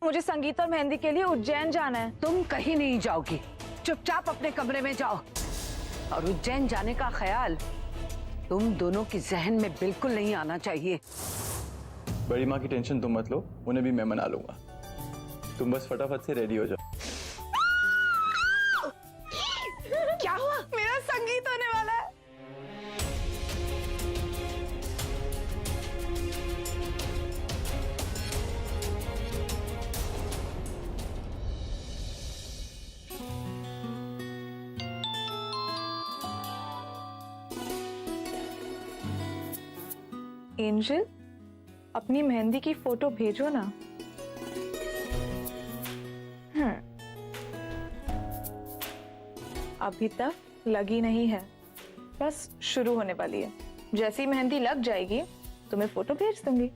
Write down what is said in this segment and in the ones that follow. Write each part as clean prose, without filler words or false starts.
मुझे संगीत और मेहंदी के लिए उज्जैन जाना है। तुम कहीं नहीं जाओगी, चुपचाप अपने कमरे में जाओ। और उज्जैन जाने का ख्याल तुम दोनों की जहन में बिल्कुल नहीं आना चाहिए। बड़ी माँ की टेंशन तुम मत लो, उन्हें भी मैं मना लूंगा। तुम बस फटाफट से रेडी हो जाओ। क्या हुआ? मेरा संगीत होने वाला है। एंजल, अपनी मेहंदी की फोटो भेजो ना। अभी तक लगी नहीं है, बस शुरू होने वाली है। जैसी मेहंदी लग जाएगी तो मैं फोटो भेज दूंगी।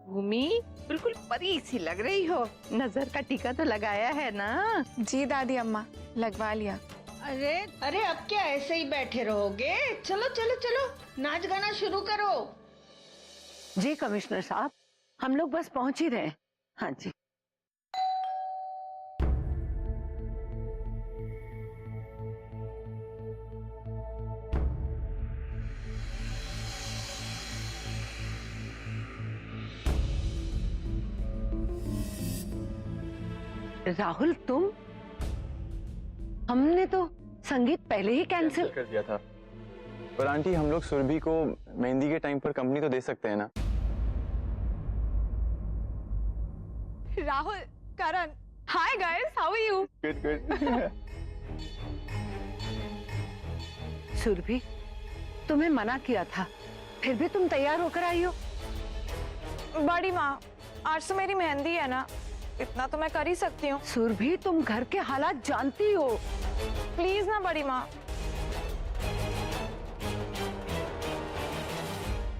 भूमि, बिल्कुल परी सी लग रही हो। नजर का टीका तो लगाया है ना? जी दादी अम्मा, लगवा लिया। अरे अरे, अब क्या ऐसे ही बैठे रहोगे? चलो चलो चलो, नाच गाना शुरू करो। जी कमिश्नर साहब, हम लोग बस पहुंच ही रहे हैं। हाँ जी। राहुल, तुम? हमने तो संगीत पहले ही कैंसिल कर दिया था। पर आंटी, हम लोग सुरभि को मेहंदी के टाइम पर कंपनी तो दे सकते हैं ना? Rahul, Karan, hi guys, how are you? Good good. Surabhi, तुम्हें मना किया था, फिर भी तुम तैयार होकर आई हो। बड़ी माँ, आज तो मेरी मेहंदी है ना, इतना तो मैं कर ही सकती हूँ। सुरभि, तुम घर के हालात जानती हो। प्लीज ना बड़ी माँ।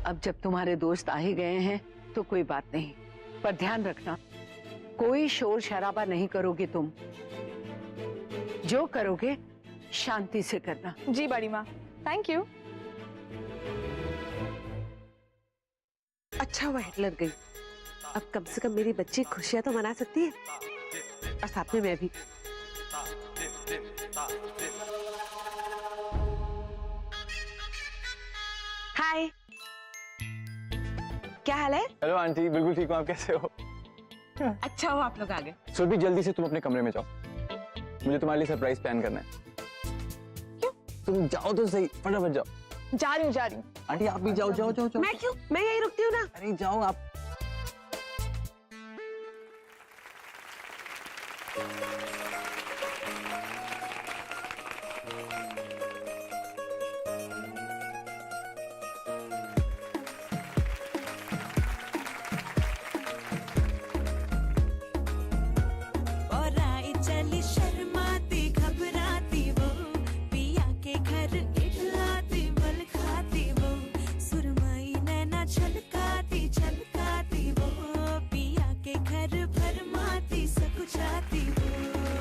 अब जब तुम्हारे दोस्त आ ही गए हैं तो कोई बात नहीं, पर ध्यान रखना, कोई शोर शराबा नहीं करोगे तुम। जो करोगे शांति से करना। जी बड़ी माँ, थैंक यू। अच्छा हुआ हिटलर गई, अब कम से कम मेरी बच्ची खुशियां तो मना सकती है, और साथ में मैं भी। हाय, क्या हाल है? हेलो आंटी, बिल्कुल ठीक हूँ। आप कैसे हो? अच्छा हो आप लोग आ गए। सुरभि, जल्दी से तुम अपने कमरे में जाओ, मुझे तुम्हारे लिए सरप्राइज प्लान करना है। क्यों? तुम जाओ तो सही, फटाफट जाओ। जा रही हूँ, जा रही हूँ। आंटी आप भी जाओ जाओ जाओ जाओ। मैं क्यों? मैं यहीं रुकती हूँ ना। अरे जाओ आप। और आई चली शर्माती घबराती वो, पिया के घर इठलाती बल खाती वो, सुरमई नैना छलकाती छलकाती वो, पिया के घर भरमाती सकुचाती वो।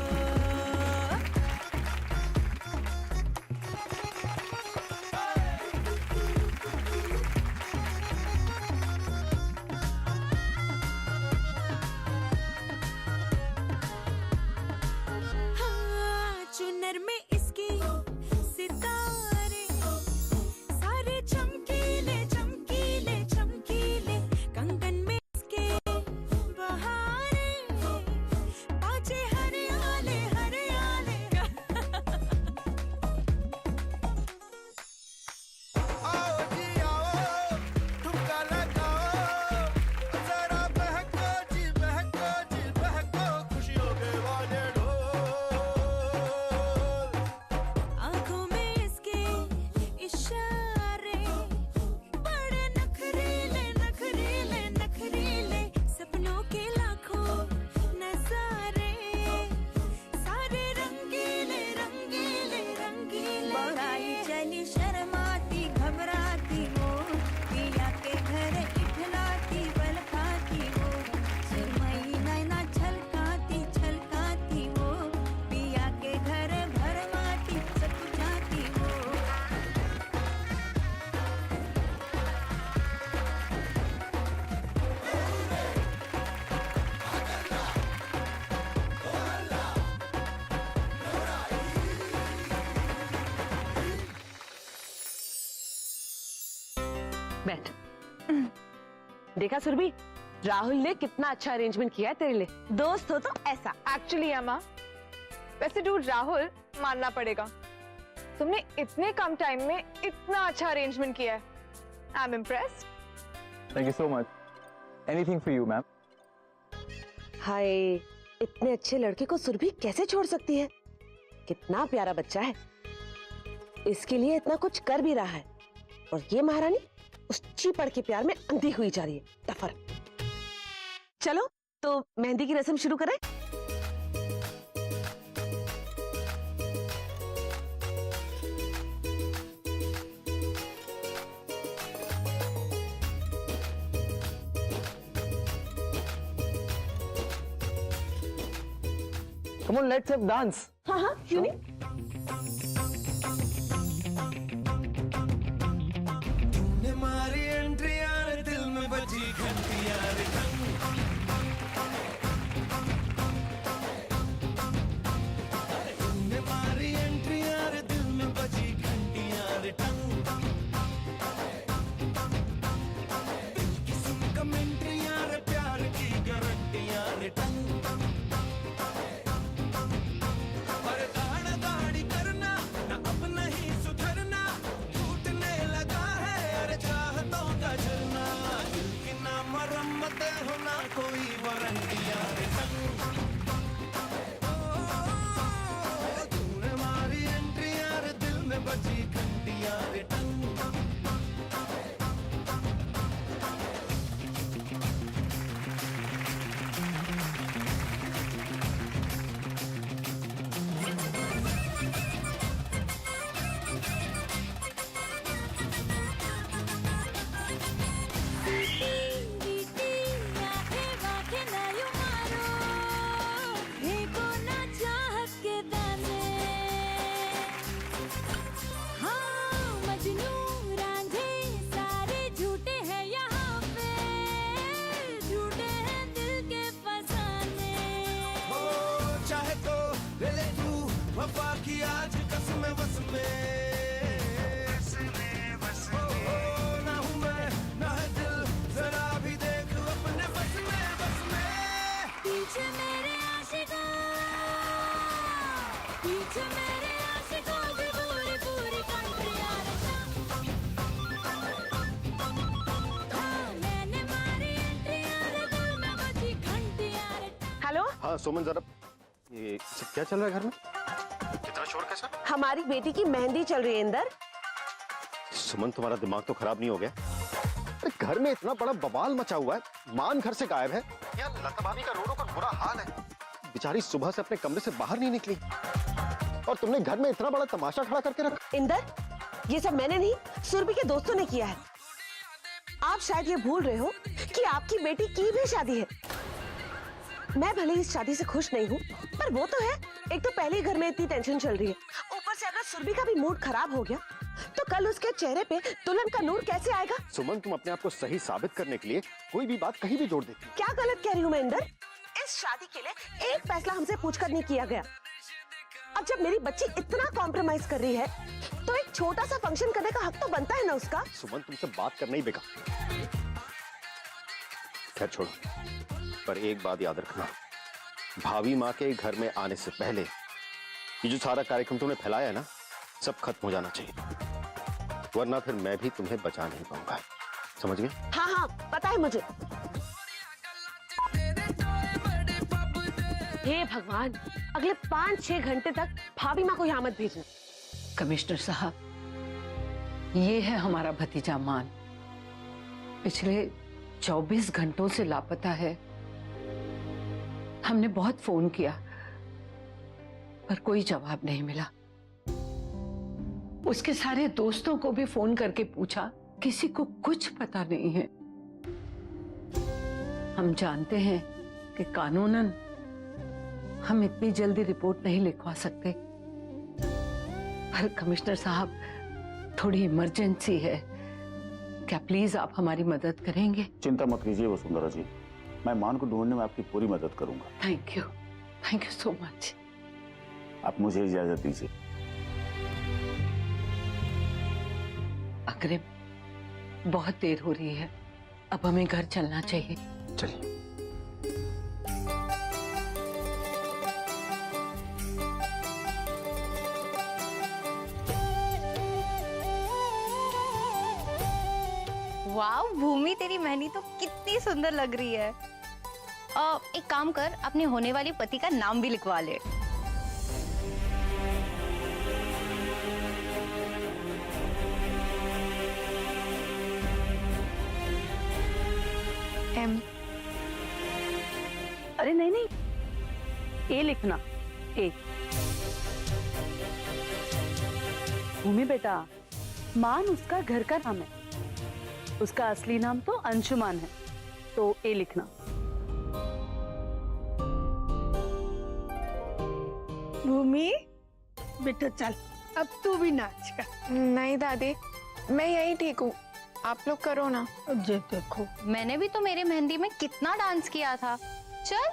बैठ। देखा सुरभि, राहुल ने कितना अच्छा अरेंजमेंट किया है तेरे लिए। दोस्त हो तो ऐसा। एक्चुअली अम्मा, वैसे डू राहुल मानना पड़ेगा, तुमने इतने कम टाइम में इतना अच्छा अरेंजमेंट किया है। I am impressed. Thank you so much. Anything for you ma'am. Hi, इतने अच्छे लड़के को सुरभि कैसे छोड़ सकती है? कितना प्यारा बच्चा है, इसके लिए इतना कुछ कर भी रहा है, और ये महारानी उस चीपड़ के प्यार में अंधी हुई जा रही है। टफर। चलो तो मेहंदी की रस्म शुरू करें। Come on, let's have dance. हाँ हाँ, क्यों नहीं। हमारी एंट्री यार दिल में बजी घंटी यार तुमने मारी एंट्री यार दिल में बजी घंटी यार दिल की सुन कमेंट्री यार प्यार की गारंटी यार पर दाढ़ दाढ़ी करना ना अब नहीं सुधरना, टूटने लगा है यार चाहतों का झरना, दिल की ना मरम्मत होना कोई वारंटी यार तूने मारी एंट्री यार दिल में बची घंटी यार वफा की आज कसम बस में ना हूँ मैं ना है दिल, जरा भी देख अपने बस में पीछे मेरे आशिकों की पूरी पूरी कंट्री आ मैंने मारी एंट्री यार दिल में बजी घंटी यार। हेलो, हाँ सुमन, जरा ये सब क्या चल रहा है घर में? इतना शोर कैसा? हमारी बेटी की मेहंदी चल रही है इंदर। सुमन, तुम्हारा दिमाग तो खराब नहीं हो गया? अरे घर में इतना बड़ा बवाल मचा हुआ है, मान घर से गायब है, यार लता भाभी का रो रो कर बुरा हाल है, बेचारी सुबह से अपने कमरे से बाहर नहीं निकली, और तुमने घर में इतना बड़ा तमाशा खड़ा करके रखा। इंदर, ये सब मैंने नहीं, सुरभि के दोस्तों ने किया है। आप शायद ये भूल रहे हो कि आपकी बेटी की भी शादी है। मैं भले इस शादी से खुश नहीं हूँ, पर वो तो है, एक तो पहले ही घर में इतनी टेंशन चल रही है, ऊपर से अगर सुरभि का भी मूड खराब हो गया तो कल उसके चेहरे पे दुल्हन का नूर कैसे आएगा? सुमन, तुम अपने आप को सही साबित करने के लिए कोई भी बात कहीं भी जोड़ देती। क्या गलत कह रही हूँ मैं इंदर? इस शादी के लिए एक फैसला हमसे पूछकर नहीं किया गया। अब जब मेरी बच्ची इतना कॉम्प्रोमाइज कर रही है तो एक छोटा सा फंक्शन करने का हक तो बनता है ना उसका। सुमन, तुमसे बात करना ही बेकार। खैर छोड़ो, पर एक बात याद रखना, भाभी माँ के घर में आने से पहले ये जो सारा कार्यक्रम तुमने फैलाया है ना, सब खत्म हो जाना चाहिए, वरना फिर मैं भी तुम्हें बचा नहीं पाऊंगा। समझ गए? हाँ हाँ, पता है मुझे। हे भगवान, अगले 5-6 घंटे तक भाभी माँ को यहाँ मत भेजना। कमिश्नर साहब, ये है हमारा भतीजा मान, पिछले 24 घंटों से लापता है। हमने बहुत फोन किया पर कोई जवाब नहीं मिला। उसके सारे दोस्तों को भी फोन करके पूछा, किसी को कुछ पता नहीं है। हम जानते हैं कि कानूनन हम इतनी जल्दी रिपोर्ट नहीं लिखवा सकते, पर कमिश्नर साहब थोड़ी इमरजेंसी है, क्या प्लीज आप हमारी मदद करेंगे? चिंता मत कीजिए वसुंधरा जी, मैं मान को ढूंढने में आपकी पूरी मदद करूंगा। Thank you so much. आप मुझे इजाजत दीजिए। अग्रिम, बहुत देर हो रही है, अब हमें घर चलना चाहिए। चलिए। वाह भूमि, तेरी मेहंदी तो कितनी सुंदर लग रही है। एक काम कर, अपने होने वाले पति का नाम भी लिखवा ले। एम। अरे नहीं नहीं, ए लिखना, ए। भूमि बेटा, मान उसका घर का नाम है, उसका असली नाम तो अंशुमान है, तो ए लिखना। भूमि बेटा चल, अब तू भी नाच कर। नहीं दादी, मैं यही ठीक हूँ, आप लोग करो ना। जे देखो, मैंने भी तो मेरे मेहंदी में कितना डांस किया था। चल।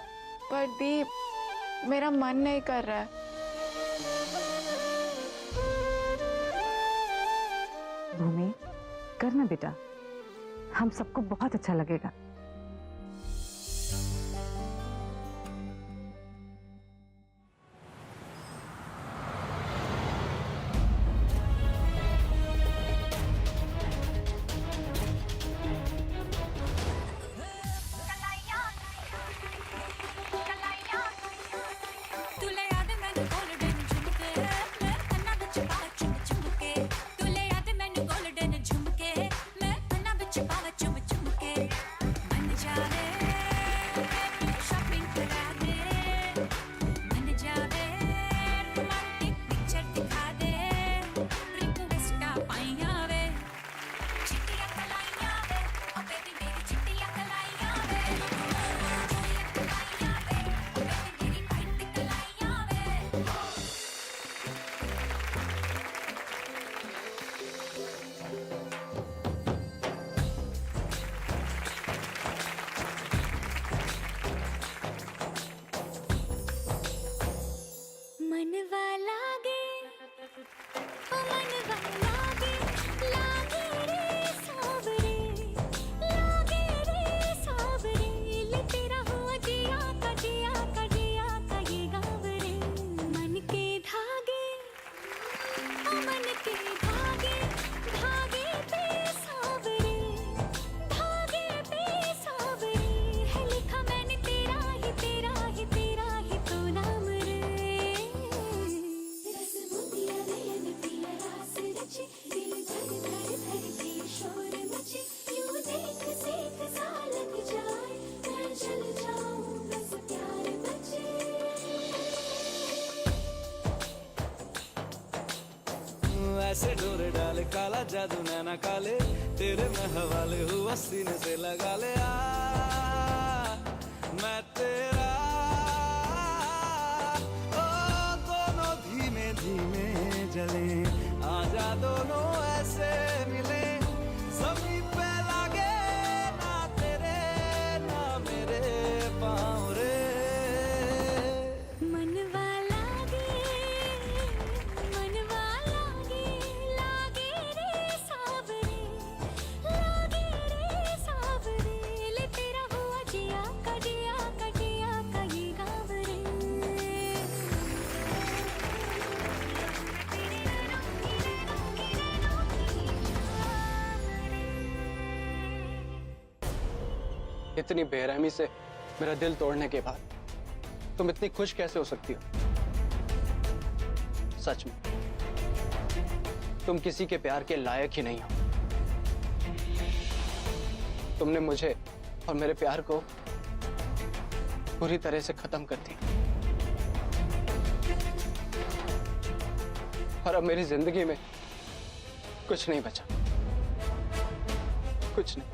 पर दी, मेरा मन नहीं कर रहा है। भूमि करना बेटा, हम सबको बहुत अच्छा लगेगा। ऐसे डोरे डाले काला जादू नैना काले, तेरे में हवाले हुआ सीने से लगा ले। मैं तेरा, ओ दोनों धीमे धीमे जले, आजा दोनों ऐसे मिले, जमीन पे लागे ना तेरे ना मेरे पाँव रे। इतनी बेरहमी से मेरा दिल तोड़ने के बाद तुम इतनी खुश कैसे हो सकती हो? सच में तुम किसी के प्यार के लायक ही नहीं हो। तुमने मुझे और मेरे प्यार को पूरी तरह से खत्म कर दिया, और अब मेरी जिंदगी में कुछ नहीं बचा, कुछ नहीं।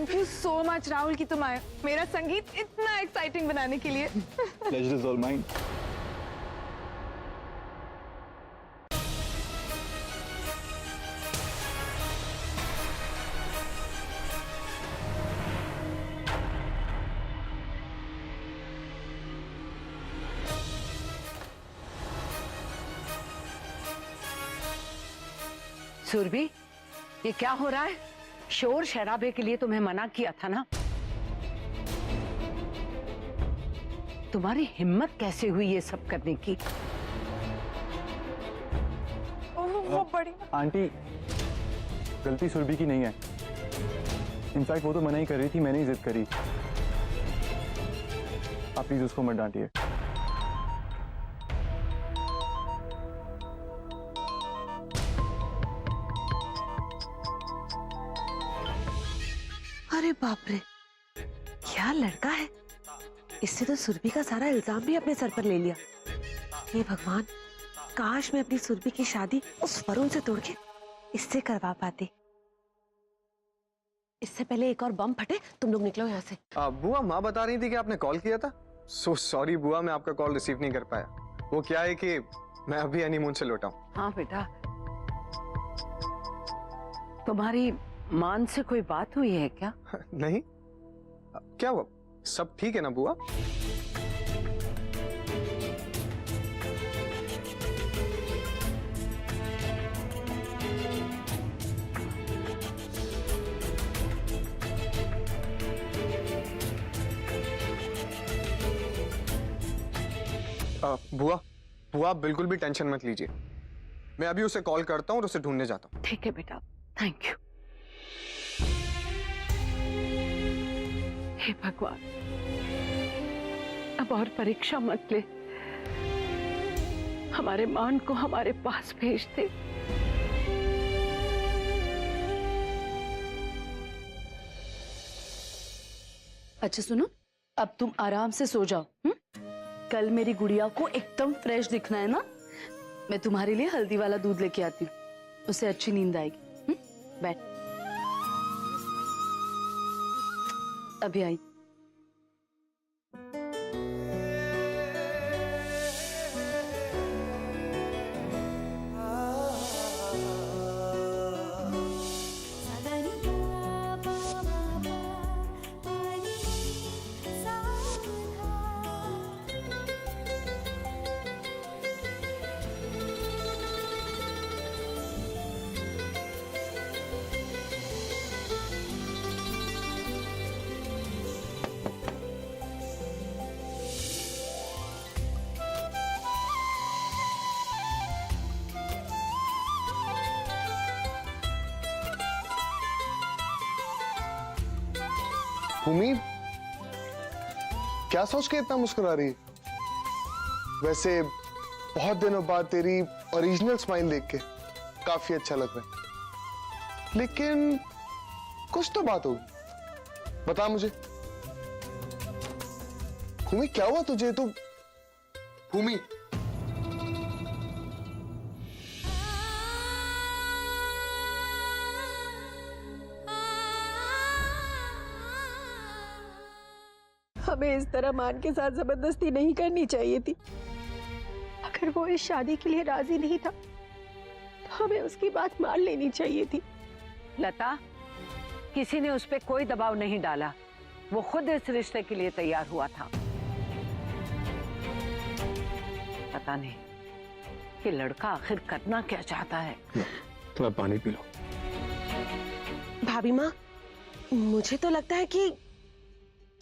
Thank you so much Rahul कि तुम आए मेरा संगीत इतना एक्साइटिंग बनाने के लिए। Pleasure is all mine. Surabhi, ये क्या हो रहा है? शोर शराबे के लिए तुम्हें मना किया था ना। तुम्हारी हिम्मत कैसे हुई ये सब करने की? वो बड़ी आंटी, गलती सुरभि की नहीं है। इनफैक्ट वो तो मना ही कर रही थी, मैंने ही जिद करी। आप प्लीज उसको मत डांटिए। अरे बाप रे, क्या लड़का है। इससे तो सुरभि का सारा इल्जाम भी अपने सर पर ले लिया। हे भगवान, काश मैं अपनी सुरभि की शादी उस वरुण से तोड़ के इससे करवा पाती। इससे पहले एक और बम फटे, तुम लोग निकलो यहाँ से। बुआ, माँ बता रही थी कि आपने कॉल किया था। सो सॉरी बुआ, मैं आपका कॉल रिसीव नहीं कर पाया। वो क्या है कि मैं अभी हनीमून से लौटा हूँ। हाँ बेटा, तुम्हारी मान से कोई बात हुई है क्या? नहीं, क्या हुआ? सब ठीक है ना बुआ? बुआ, बुआ बिल्कुल भी टेंशन मत लीजिए। मैं अभी उसे कॉल करता हूँ और उसे ढूंढने जाता हूँ। ठीक है बेटा, थैंक यू। हे भगवान, अब और परीक्षा मत ले, हमारे मान को हमारे पास भेज दे। अच्छा सुनो, अब तुम आराम से सो जाओ। कल मेरी गुड़िया को एकदम फ्रेश दिखना है ना। मैं तुम्हारे लिए हल्दी वाला दूध लेके आती हूँ, उससे अच्छी नींद आएगी। बैठ, अभी आई। भूमि, क्या सोच के इतना मुस्कुरा रही है? वैसे बहुत दिनों बाद तेरी ओरिजिनल स्माइल देख के काफी अच्छा लग रहा है, लेकिन कुछ तो बात होगी, बता मुझे। भूमि, क्या हुआ तुझे? तो भूमि, हमें इस तरह मान के साथ जबरदस्ती नहीं करनी चाहिए थी। अगर वो इस शादी के लिए राजी नहीं था तो हमें उसकी बात मान लेनी चाहिए थी। लता, किसी ने उस पर कोई दबाव नहीं डाला, वो खुद इस रिश्ते के लिए तैयार हुआ था। पता नहीं कि लड़का आखिर करना क्या चाहता है। थोड़ा पानी पी लो। भाभी माँ, मुझे तो लगता है कि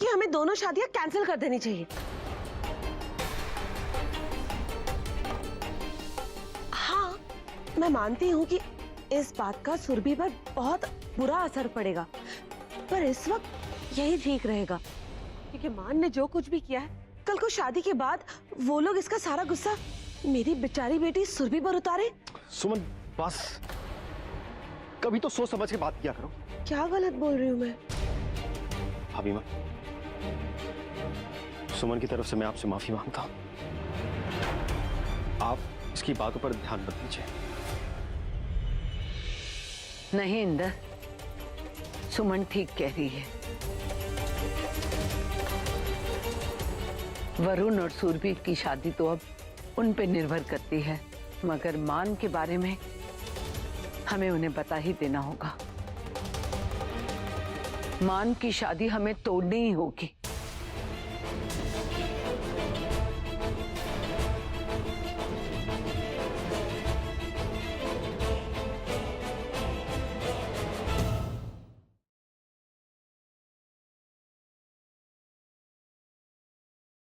हमें दोनों शादियां कैंसिल कर देनी चाहिए। हाँ, मैं मानती हूँ कि इस बात का सुरभि पर बहुत बुरा असर पड़ेगा, पर इस वक्त यही ठीक रहेगा, क्योंकि मान ने जो कुछ भी किया है, कल को शादी के बाद वो लोग इसका सारा गुस्सा मेरी बेचारी बेटी सुरभि पर उतारे। सुमन, बस कभी तो सोच समझ के बात किया करो। क्या गलत बोल रही हूँ मैं? भाभी माँ, सुमन की तरफ से मैं आपसे माफी मांगता हूं। आप इसकी बातों पर ध्यान मत दीजिए। नहीं इंदर, सुमन ठीक कह रही है। वरुण और सुरभि की शादी तो अब उन पे निर्भर करती है, मगर मान के बारे में हमें उन्हें बता ही देना होगा। मान की शादी हमें तोड़नी ही होगी।